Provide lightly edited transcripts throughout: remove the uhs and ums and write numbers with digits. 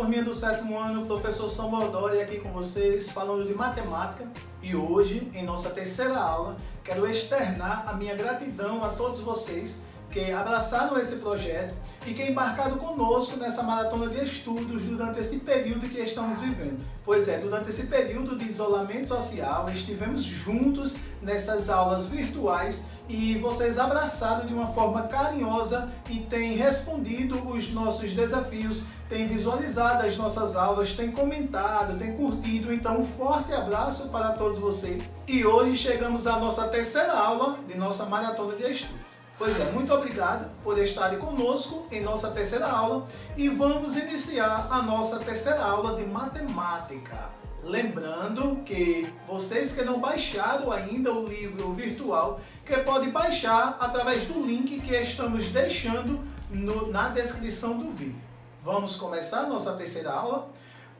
turminha do 7º ano, professor Samuel Doria aqui com vocês, falando de matemática. E hoje, em nossa terceira aula, quero externar a minha gratidão a todos vocês que abraçaram esse projeto e que embarcaram conosco nessa maratona de estudos durante esse período que estamos vivendo. Pois é, durante esse período de isolamento social, estivemos juntos nessas aulas virtuais e vocês abraçaram de uma forma carinhosa e têm respondido os nossos desafios, têm visualizado as nossas aulas, têm comentado, têm curtido. Então, um forte abraço para todos vocês. E hoje chegamos à nossa terceira aula de nossa maratona de estudos. Pois é, muito obrigado por estarem conosco em nossa terceira aula e vamos iniciar a nossa terceira aula de matemática. Lembrando que vocês que não baixaram ainda o livro virtual, que pode baixar através do link que estamos deixando na descrição do vídeo. Vamos começar a nossa terceira aula?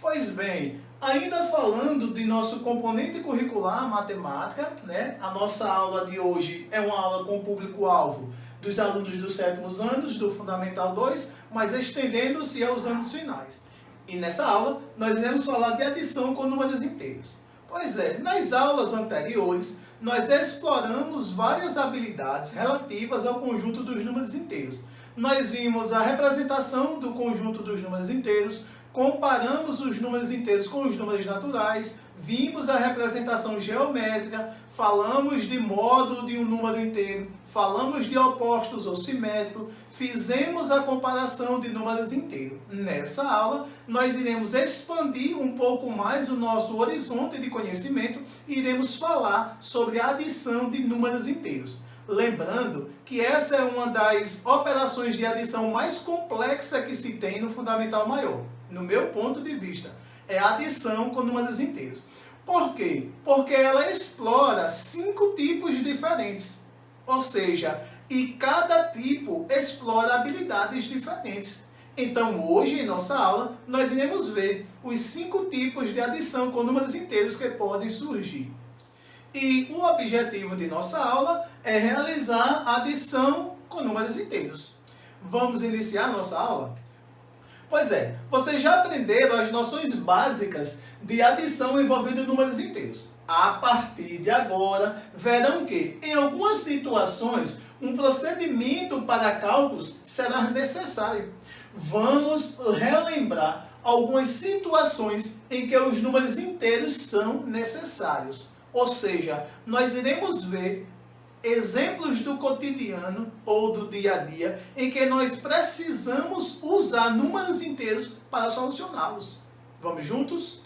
Pois bem, ainda falando de nosso componente curricular matemática, né? A nossa aula de hoje é uma aula com público-alvo dos alunos dos 7º anos, do Fundamental 2, mas estendendo-se aos anos finais. E nessa aula, nós iremos falar de adição com números inteiros. Pois é, nas aulas anteriores, nós exploramos várias habilidades relativas ao conjunto dos números inteiros. Nós vimos a representação do conjunto dos números inteiros, comparamos os números inteiros com os números naturais, vimos a representação geométrica, falamos de módulo de um número inteiro, falamos de opostos ou simétrico, fizemos a comparação de números inteiros. Nessa aula, nós iremos expandir um pouco mais o nosso horizonte de conhecimento e iremos falar sobre a adição de números inteiros. Lembrando que essa é uma das operações de adição mais complexa que se tem no Fundamental Maior. No meu ponto de vista, é a adição com números inteiros. Por quê? Porque ela explora 5 tipos diferentes. Ou seja, e cada tipo explora habilidades diferentes. Então, hoje, em nossa aula, nós iremos ver os 5 tipos de adição com números inteiros que podem surgir. E o objetivo de nossa aula é realizar a adição com números inteiros. Vamos iniciar nossa aula? Pois é, vocês já aprenderam as noções básicas de adição envolvendo números inteiros. A partir de agora, verão que, em algumas situações, um procedimento para cálculos será necessário. Vamos relembrar algumas situações em que os números inteiros são necessários. Ou seja, nós iremos ver exemplos do cotidiano ou do dia a dia em que nós precisamos usar números inteiros para solucioná-los. Vamos juntos?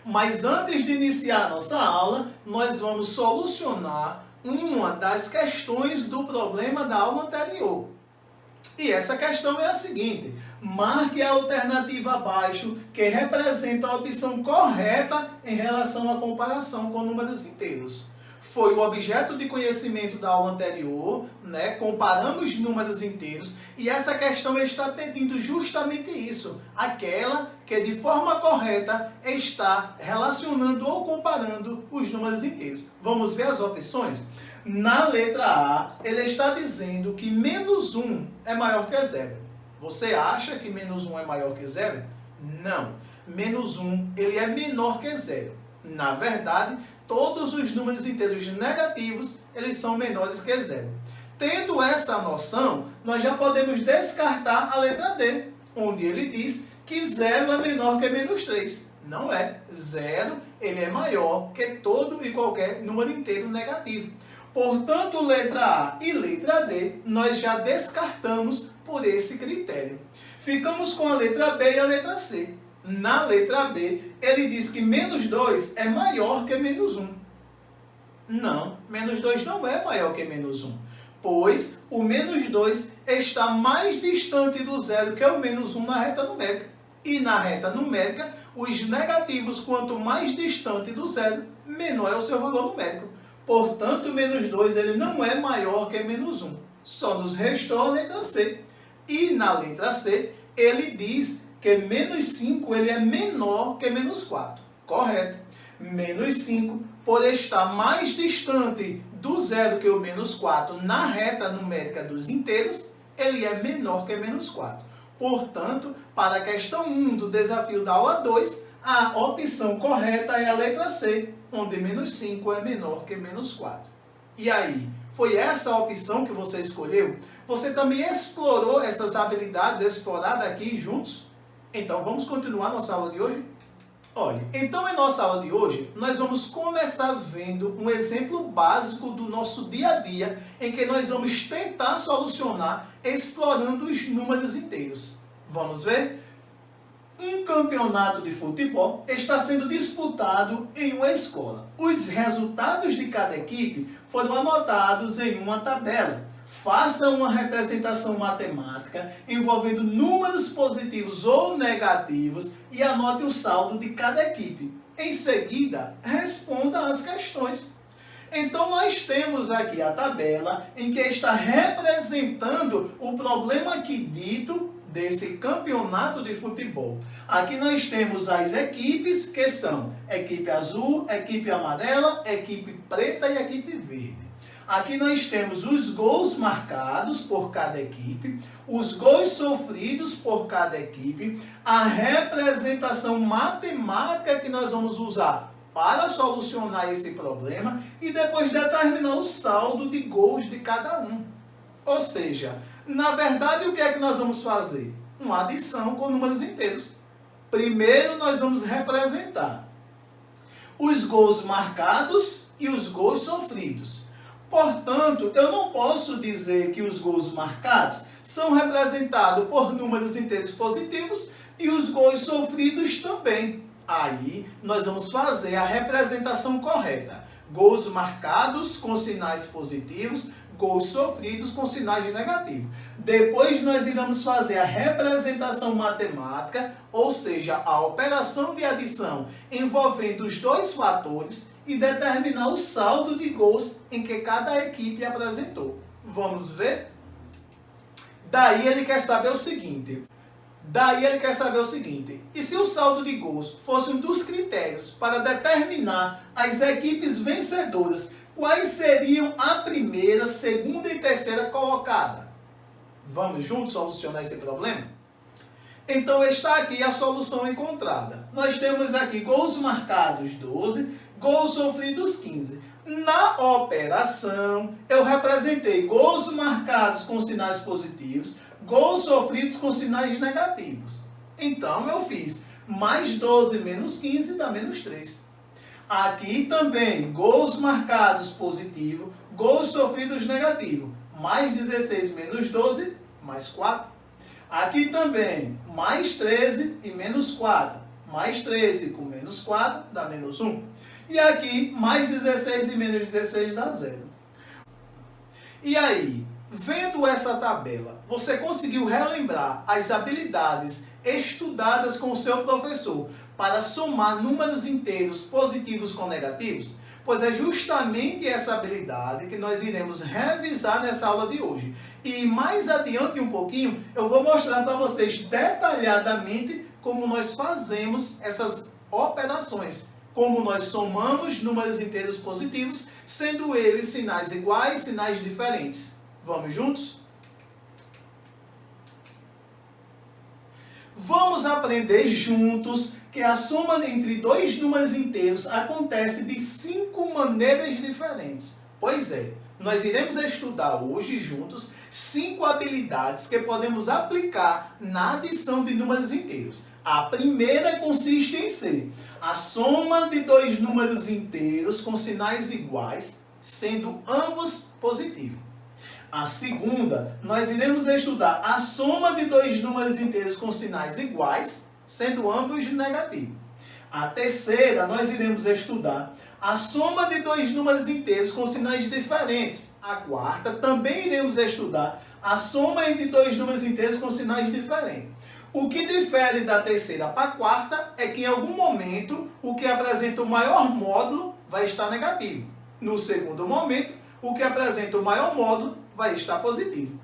Mas antes de iniciar a nossa aula, nós vamos solucionar uma das questões do problema da aula anterior. E essa questão é a seguinte: marque a alternativa abaixo que representa a opção correta em relação à comparação com números inteiros. Foi o objeto de conhecimento da aula anterior, né? Comparamos números inteiros e essa questão está pedindo justamente isso, aquela que de forma correta está relacionando ou comparando os números inteiros. Vamos ver as opções? Na letra A, ele está dizendo que menos 1 é maior que 0. Você acha que menos 1 é maior que 0? Não. Menos 1 ele é menor que 0. Na verdade, todos os números inteiros negativos eles são menores que 0. Tendo essa noção, nós já podemos descartar a letra D, onde ele diz que 0 é menor que menos 3. Não é. 0 ele é maior que todo e qualquer número inteiro negativo. Portanto, letra A e letra D, nós já descartamos por esse critério. Ficamos com a letra B e a letra C. Na letra B, ele diz que menos 2 é maior que menos 1. Não, menos 2 não é maior que menos 1, pois o menos 2 está mais distante do zero que o menos 1 na reta numérica. E na reta numérica, os negativos, quanto mais distante do zero, menor é o seu valor numérico. Portanto, menos 2 ele não é maior que menos 1. Só nos restou a letra C. E na letra C, ele diz que menos 5 ele é menor que menos 4. Correto. Menos 5, por estar mais distante do zero que o menos 4 na reta numérica dos inteiros, ele é menor que menos 4. Portanto, para a questão 1 do desafio da aula 2, a opção correta é a letra C, onde menos 5 é menor que menos 4. E aí, foi essa a opção que você escolheu? Você também explorou essas habilidades exploradas aqui juntos? Então, vamos continuar nossa aula de hoje? Olha, então em nossa aula de hoje, nós vamos começar vendo um exemplo básico do nosso dia a dia, em que nós vamos tentar solucionar explorando os números inteiros. Vamos ver? Um campeonato de futebol está sendo disputado em uma escola. Os resultados de cada equipe foram anotados em uma tabela. Faça uma representação matemática envolvendo números positivos ou negativos e anote o saldo de cada equipe. Em seguida, responda as questões. Então, nós temos aqui a tabela em que está representando o problema aqui dito desse campeonato de futebol. Aqui nós temos as equipes, que são equipe azul, equipe amarela, equipe preta e equipe verde. Aqui nós temos os gols marcados por cada equipe, os gols sofridos por cada equipe, a representação matemática que nós vamos usar para solucionar esse problema e depois determinar o saldo de gols de cada um. Ou seja, na verdade, o que é que nós vamos fazer? Uma adição com números inteiros. Primeiro, nós vamos representar os gols marcados e os gols sofridos. Portanto, eu não posso dizer que os gols marcados são representados por números inteiros positivos e os gols sofridos também. Aí, nós vamos fazer a representação correta. Gols marcados com sinais positivos, gols sofridos com sinais negativos. Depois nós iremos fazer a representação matemática, ou seja, a operação de adição envolvendo os dois fatores e determinar o saldo de gols em que cada equipe apresentou. Vamos ver? Daí ele quer saber o seguinte. E se o saldo de gols fosse um dos critérios para determinar as equipes vencedoras, quais seriam a primeira, segunda e terceira colocada? Vamos juntos solucionar esse problema? Então está aqui a solução encontrada. Nós temos aqui gols marcados 12, gols sofridos 15. Na operação, eu representei gols marcados com sinais positivos, gols sofridos com sinais negativos. Então eu fiz mais 12 menos 15 dá menos 3. Aqui também, gols marcados positivo, gols sofridos negativo. Mais 16 menos 12, mais 4. Aqui também, mais 13 e menos 4. Mais 13 com menos 4 dá menos 1. E aqui, mais 16 e menos 16 dá 0. E aí, vendo essa tabela, você conseguiu relembrar as habilidades estudadas com o seu professor para somar números inteiros positivos com negativos? Pois é justamente essa habilidade que nós iremos revisar nessa aula de hoje. E mais adiante um pouquinho, eu vou mostrar para vocês detalhadamente como nós fazemos essas operações. Como nós somamos números inteiros positivos, sendo eles sinais iguais, sinais diferentes. Vamos juntos? Vamos aprender juntos que a soma entre dois números inteiros acontece de 5 maneiras diferentes. Pois é, nós iremos estudar hoje juntos 5 habilidades que podemos aplicar na adição de números inteiros. A primeira consiste em ser a soma de dois números inteiros com sinais iguais, sendo ambos positivos. A segunda, nós iremos estudar a soma de dois números inteiros com sinais iguais, sendo ambos negativos. A terceira, nós iremos estudar a soma de dois números inteiros com sinais diferentes. A quarta, também iremos estudar a soma entre dois números inteiros com sinais diferentes. O que difere da terceira para a quarta é que em algum momento o que apresenta o maior módulo vai estar negativo. No segundo momento, o que apresenta o maior módulo vai estar positivo.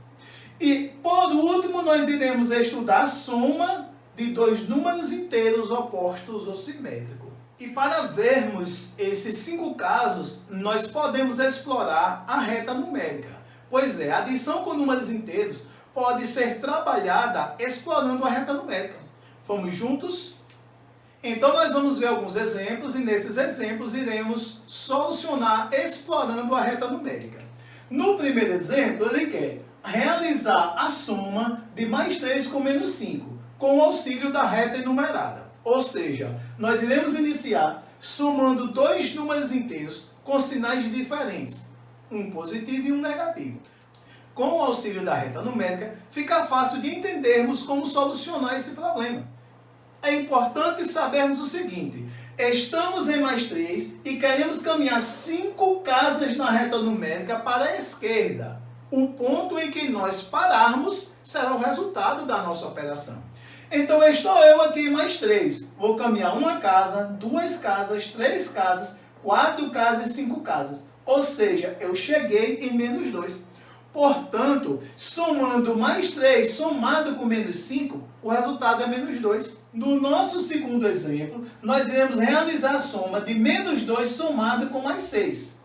E, por último, nós iremos estudar a soma de dois números inteiros opostos ou simétricos. E para vermos esses 5 casos, nós podemos explorar a reta numérica. Pois é, a adição com números inteiros pode ser trabalhada explorando a reta numérica. Vamos juntos? Então nós vamos ver alguns exemplos e nesses exemplos iremos solucionar explorando a reta numérica. No primeiro exemplo, ele quer realizar a soma de mais 3 com menos 5, com o auxílio da reta enumerada. Ou seja, nós iremos iniciar somando dois números inteiros com sinais diferentes, um positivo e um negativo. Com o auxílio da reta numérica, fica fácil de entendermos como solucionar esse problema. É importante sabermos o seguinte: estamos em mais 3 e queremos caminhar 5 casas na reta numérica para a esquerda. O ponto em que nós pararmos será o resultado da nossa operação. Então, estou eu aqui em mais 3. Vou caminhar uma casa, 2 casas, 3 casas, 4 casas e 5 casas. Ou seja, eu cheguei em menos 2. Portanto, somando mais 3 somado com menos 5, o resultado é menos 2. No nosso segundo exemplo, nós iremos realizar a soma de menos 2 somado com mais 6.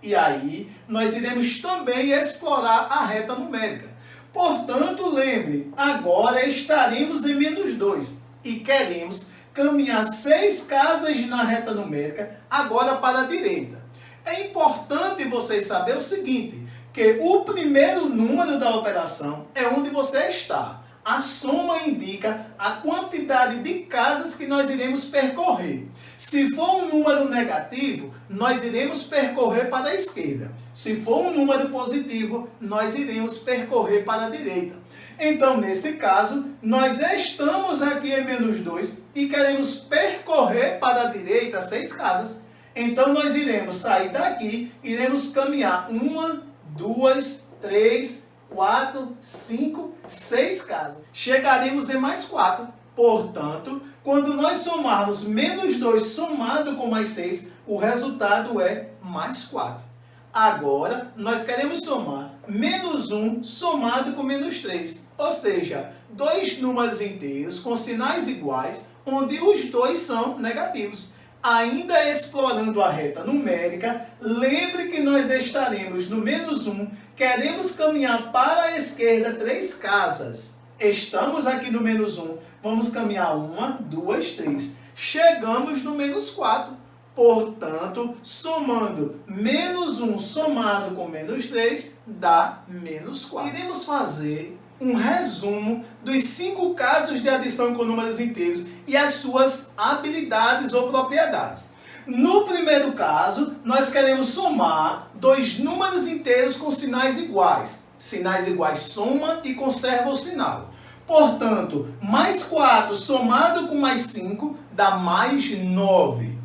E aí, nós iremos também explorar a reta numérica. Portanto, lembre, agora estaremos em menos 2 e queremos caminhar 6 casas na reta numérica, agora para a direita. É importante vocês saberem o seguinte, que o primeiro número da operação é onde você está. A soma indica a quantidade de casas que nós iremos percorrer. Se for um número negativo, nós iremos percorrer para a esquerda. Se for um número positivo, nós iremos percorrer para a direita. Então, nesse caso, nós estamos aqui em menos 2 e queremos percorrer para a direita 6 casas. Então, nós iremos sair daqui, iremos caminhar 1, 2, 3, 4, 5, 6 casas. Chegaremos em mais 4. Portanto, quando nós somarmos menos 2 somado com mais 6, o resultado é mais 4. Agora, nós queremos somar menos 1 somado com menos 3. Ou seja, dois números inteiros com sinais iguais, onde os dois são negativos. Ainda explorando a reta numérica, lembre que nós estaremos no menos 1, queremos caminhar para a esquerda 3 casas. Estamos aqui no menos 1, vamos caminhar 1, 2, 3. Chegamos no menos 4. Portanto, somando menos 1 somado com menos 3, dá menos 4. Iremos fazer um resumo dos 5 casos de adição com números inteiros e as suas habilidades ou propriedades. No primeiro caso, nós queremos somar dois números inteiros com sinais iguais. Sinais iguais soma e conserva o sinal. Portanto, mais 4 somado com mais 5 dá mais 9.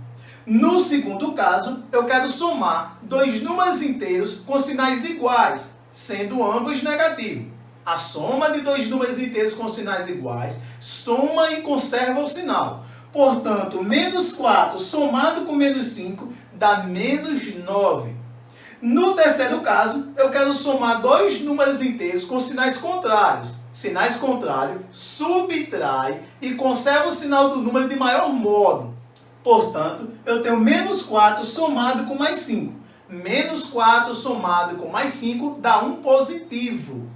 No segundo caso, eu quero somar dois números inteiros com sinais iguais, sendo ambos negativos. A soma de dois números inteiros com sinais iguais soma e conserva o sinal. Portanto, menos 4 somado com menos 5 dá menos 9. No terceiro caso, eu quero somar dois números inteiros com sinais contrários. Sinais contrários subtrai e conserva o sinal do número de maior modo. Portanto, eu tenho menos 4 somado com mais 5. Menos 4 somado com mais 5 dá um positivo.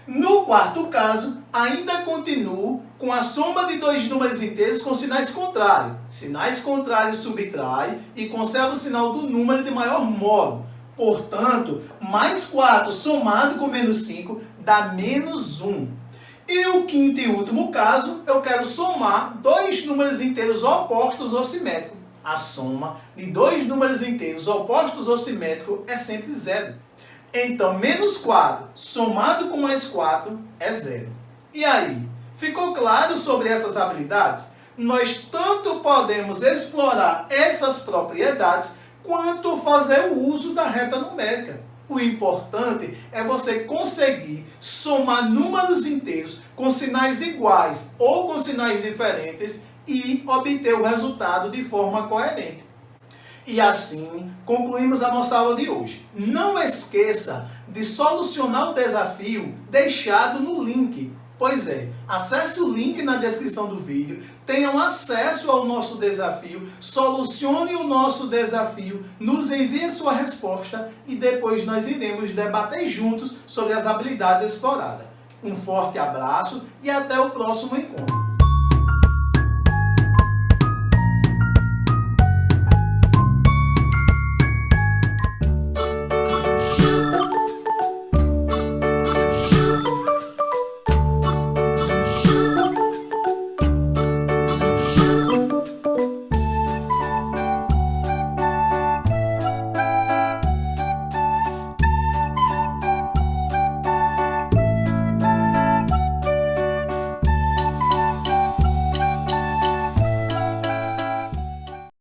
No quarto caso, ainda continuo com a soma de dois números inteiros com sinais contrários. Sinais contrários subtrai e conserva o sinal do número de maior modo. Portanto, mais 4 somado com menos 5 dá menos 1. E o quinto e último caso, eu quero somar dois números inteiros opostos ou simétricos. A soma de dois números inteiros opostos ou simétricos é sempre 0. Então, menos 4 somado com mais 4 é 0. E aí, ficou claro sobre essas habilidades? Nós tanto podemos explorar essas propriedades, quanto fazer o uso da reta numérica. O importante é você conseguir somar números inteiros com sinais iguais ou com sinais diferentes e obter o resultado de forma coerente. E assim, concluímos a nossa aula de hoje. Não esqueça de solucionar o desafio deixado no link. Pois é, acesse o link na descrição do vídeo, tenham acesso ao nosso desafio, solucione o nosso desafio, nos envie a sua resposta e depois nós iremos debater juntos sobre as habilidades exploradas. Um forte abraço e até o próximo encontro.